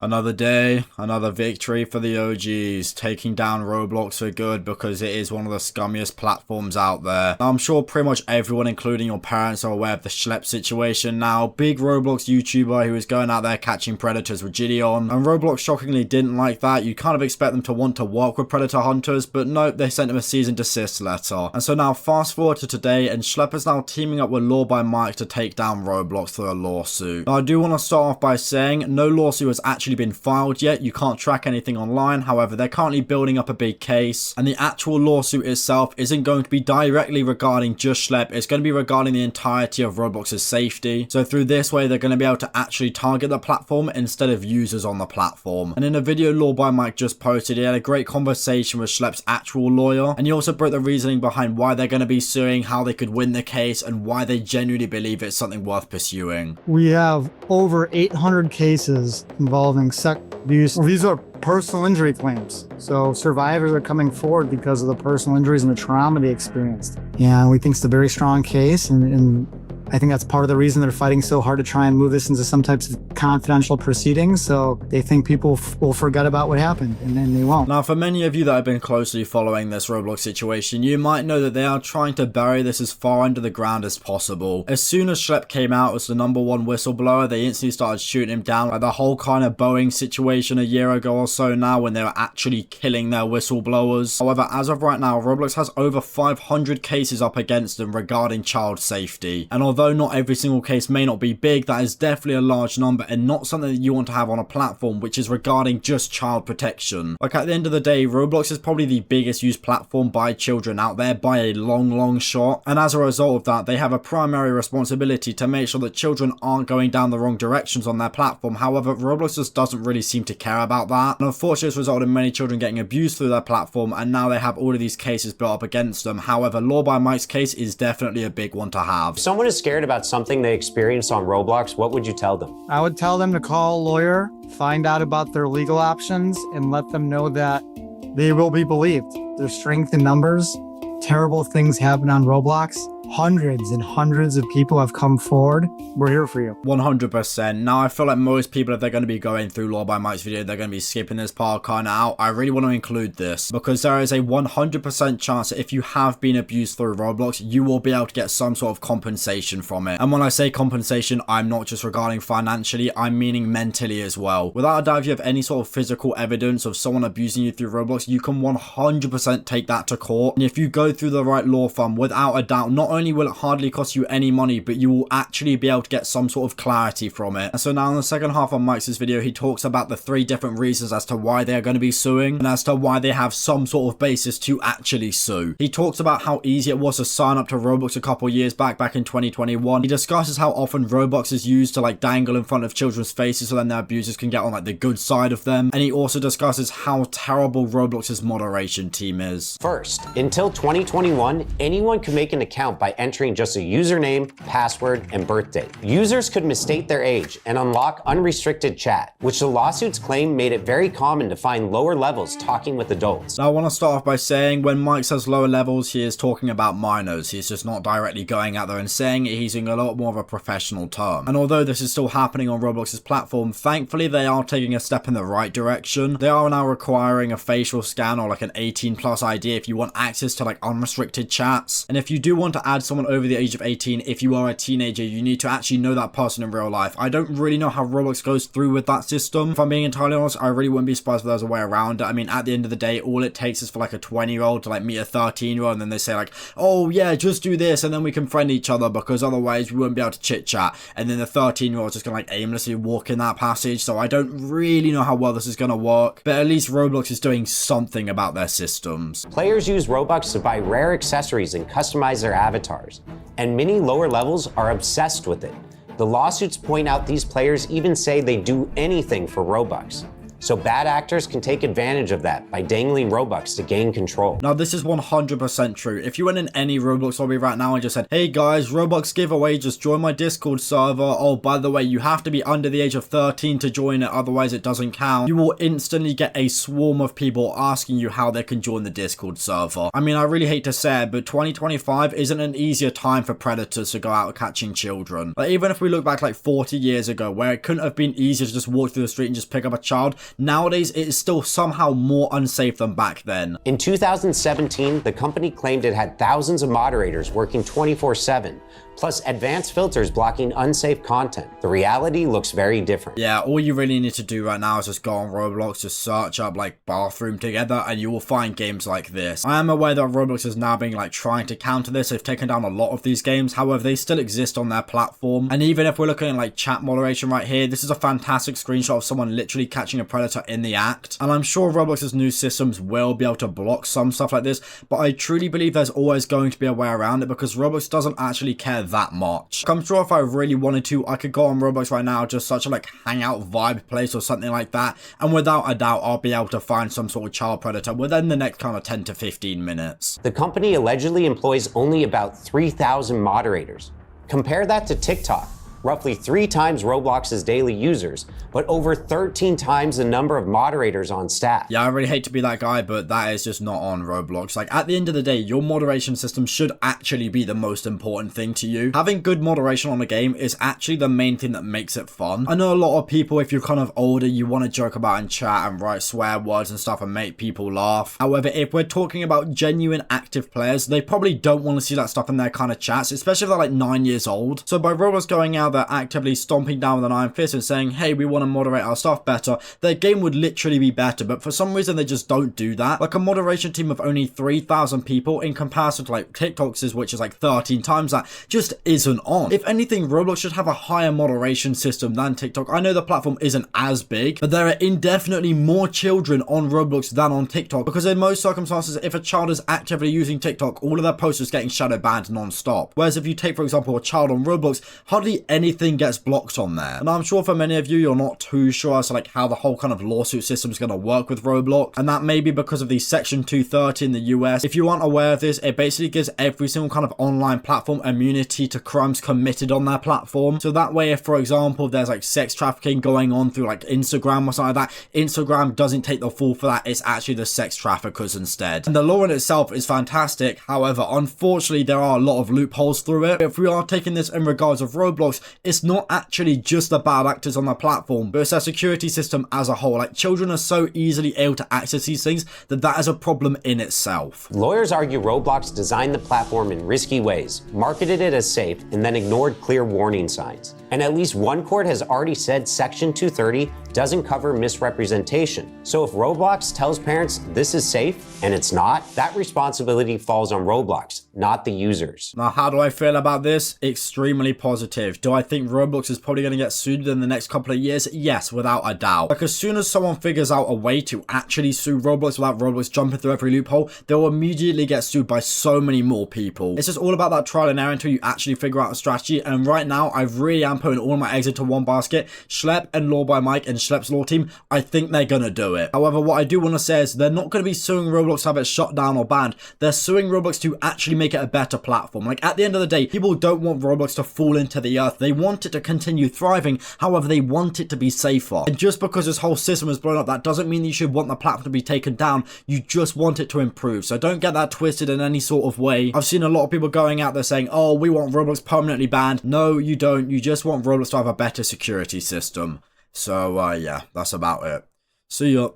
Another day, another victory for the OGs, taking down Roblox for good because it is one of the scummiest platforms out there. Now, I'm sure pretty much everyone, including your parents, are aware of the Schlepp situation now. Big Roblox YouTuber who is going out there catching predators with Gideon, and Roblox shockingly didn't like that. You kind of expect them to want to work with predator hunters, but nope, they sent him a cease and desist letter. And so now fast forward to today, and Schlepp is now teaming up with Law by Mike to take down Roblox through a lawsuit. Now, I do want to start off by saying no lawsuit has actually been filed yet. You can't track anything online. However, they're currently building up a big case, and the actual lawsuit itself isn't going to be directly regarding just Schlepp. It's going to be regarding the entirety of Roblox's safety. So through this way, they're going to be able to actually target the platform instead of users on the platform. And in a video Law by Mike just posted, he had a great conversation with Schlepp's actual lawyer, and he also broke the reasoning behind why they're going to be suing, how they could win the case, and why they genuinely believe it's something worth pursuing. We have over 800 cases involving sex abuse. These are personal injury claims. So survivors are coming forward because of the personal injuries and the trauma they experienced. Yeah, we think it's a very strong case, and I think that's part of the reason they're fighting so hard to try and move this into some types of confidential proceedings, so they think people will forget about what happened, and then they won't. Now, for many of you that have been closely following this Roblox situation, you might know that they are trying to bury this as far under the ground as possible. As soon as Schlepp came out as the #1 whistleblower, they instantly started shooting him down, like the whole kind of Boeing situation a year ago or so now, when they were actually killing their whistleblowers. However, as of right now, Roblox has over 500 cases up against them regarding child safety, and although not every single case may not be big, that is definitely a large number and not something that you want to have on a platform which is regarding just child protection. Like, at the end of the day, Roblox is probably the biggest used platform by children out there by a long shot, and as a result of that, they have a primary responsibility to make sure that children aren't going down the wrong directions on their platform. However, Roblox just doesn't really seem to care about that, and unfortunately it's resulted in many children getting abused through their platform, and now they have all of these cases built up against them. However, Law by Mike's case is definitely a big one to have. If someone is scared about something they experienced on Roblox, what would you tell them? I would tell them to call a lawyer, find out about their legal options, and let them know that they will be believed. There's strength in numbers. Terrible things happen on Roblox. Hundreds and hundreds of people have come forward. We're here for you. 100%. Now, I feel like most people, if they're going to be going through Law by Mike's video, they're going to be skipping this part kind of out. I really want to include this because there is a 100% chance that if you have been abused through Roblox, you will be able to get some sort of compensation from it. And when I say compensation, I'm not just regarding financially, I'm meaning mentally as well. Without a doubt, if you have any sort of physical evidence of someone abusing you through Roblox, you can 100% take that to court. And if you go through the right law firm, without a doubt, not only will it hardly cost you any money, but you will actually be able to get some sort of clarity from it. And so now in the second half of Mike's video, he talks about the 3 different reasons as to why they are going to be suing and as to why they have some sort of basis to actually sue. He talks about how easy it was to sign up to Roblox a couple years back in 2021. He discusses how often Roblox is used to like dangle in front of children's faces so then their abusers can get on like the good side of them. And he also discusses how terrible Roblox's moderation team is. First, until 2021, anyone could make an account by entering just a username, password, and birth date. Users could misstate their age and unlock unrestricted chat, which the lawsuits claim made it very common to find lower levels talking with adults. Now, I want to start off by saying when Mike says lower levels, he is talking about minors. He's just not directly going out there and saying it. He's using a lot more of a professional term. And although this is still happening on Roblox's platform, thankfully they are taking a step in the right direction. They are now requiring a facial scan or like an 18+ ID if you want access to like unrestricted chats. And if you do want to add someone over the age of 18, if you are a teenager, you need to actually know that person in real life. I don't really know how Roblox goes through with that system. If I'm being entirely honest, I really wouldn't be surprised if there's a way around it. I mean, at the end of the day, all it takes is for like a 20-year-old to like meet a 13-year-old and then they say like, oh yeah, just do this and then we can friend each other because otherwise we wouldn't be able to chit chat. And then the 13-year-old is just gonna like aimlessly walk in that passage. So I don't really know how well this is gonna work, but at least Roblox is doing something about their systems. Players use Robux to buy rare accessories and customize their avatars, and many lower levels are obsessed with it. The lawsuits point out these players even say they do anything for Robux. So bad actors can take advantage of that by dangling Robux to gain control. Now, this is 100% true. If you went in any Roblox lobby right now and just said, hey guys, Roblox giveaway, just join my Discord server. Oh, by the way, you have to be under the age of 13 to join it, otherwise it doesn't count. You will instantly get a swarm of people asking you how they can join the Discord server. I mean, I really hate to say it, but 2025 isn't an easier time for predators to go out catching children. Like, even if we look back like 40 years ago, where it couldn't have been easier to just walk through the street and just pick up a child, nowadays it is still somehow more unsafe than back then. In 2017, the company claimed it had thousands of moderators working 24/7, plus advanced filters blocking unsafe content. The reality looks very different. Yeah, all you really need to do right now is just go on Roblox, just search up like bathroom together, and you will find games like this. I am aware that Roblox is now being like trying to counter this. They've taken down a lot of these games, however they still exist on their platform. And even if we're looking at like chat moderation right here, this is a fantastic screenshot of someone literally catching a predator in the act. And I'm sure Roblox's new systems will be able to block some stuff like this, but I truly believe there's always going to be a way around it because Roblox doesn't actually care that much. I'm sure if I really wanted to, I could go on Roblox right now, just such a like hangout vibe place or something like that, and without a doubt I'll be able to find some sort of child predator within the next kind of 10 to 15 minutes. The company allegedly employs only about 3,000 moderators. Compare that to TikTok, roughly 3 times Roblox's daily users, but over 13 times the number of moderators on staff. Yeah, I really hate to be that guy, but that is just not on Roblox. Like, at the end of the day, your moderation system should actually be the most important thing to you. Having good moderation on a game is actually the main thing that makes it fun. I know a lot of people, if you're kind of older, you want to joke about in chat and write swear words and stuff and make people laugh. However, if we're talking about genuine active players, they probably don't want to see that stuff in their kind of chats, especially if they're like 9 years old. So by Roblox going out, they're actively stomping down with an iron fist and saying, hey, we want to moderate our stuff better, their game would literally be better, but for some reason they just don't do that. Like, a moderation team of only 3,000 people in comparison to like TikTok's, which is like 13 times that, just isn't on. If anything, Roblox should have a higher moderation system than TikTok. I know the platform isn't as big, but there are indefinitely more children on Roblox than on TikTok, because in most circumstances, if a child is actively using TikTok, all of their posts are getting shadow banned non-stop. Whereas if you take, for example, a child on Roblox, hardly anything gets blocked on there. And I'm sure for many of you, you're not too sure as to like how the whole kind of lawsuit system is going to work with Roblox, and that may be because of the Section 230 in the US. If you aren't aware of this, it basically gives every single kind of online platform immunity to crimes committed on their platform. So that way, if for example there's like sex trafficking going on through like Instagram or something like that, Instagram doesn't take the fall for that. It's actually the sex traffickers instead. And the law in itself is fantastic. However, unfortunately, there are a lot of loopholes through it. If we are taking this in regards of Roblox, it's not actually just the bad actors on the platform, but it's their security system as a whole. Like, children are so easily able to access these things that is a problem in itself. Lawyers argue Roblox designed the platform in risky ways, marketed it as safe, and then ignored clear warning signs. And at least one court has already said Section 230 doesn't cover misrepresentation. So if Roblox tells parents this is safe and it's not, that responsibility falls on Roblox, not the users. Now, how do I feel about this? Extremely positive. Do I think Roblox is probably going to get sued in the next couple of years? Yes, without a doubt. Like, as soon as someone figures out a way to actually sue Roblox without Roblox jumping through every loophole, they will immediately get sued by so many more people. It's just all about that trial and error until you actually figure out a strategy. And right now, I really am putting all my eggs into one basket. Schlep and Law by Mike and Schlep's law team, I think they're gonna do it. However, what I do want to say is they're not going to be suing Roblox to have it shut down or banned. They're suing Roblox to actually make it a better platform. Like, at the end of the day, people don't want Roblox to fall into the earth. They want it to continue thriving. However, they want it to be safer. And just because this whole system is blown up, that doesn't mean you should want the platform to be taken down. You just want it to improve. So don't get that twisted in any sort of way. I've seen a lot of people going out there saying, oh, we want Roblox permanently banned. No, you don't. You just want Roblox to have a better security system. So, yeah, that's about it. See ya.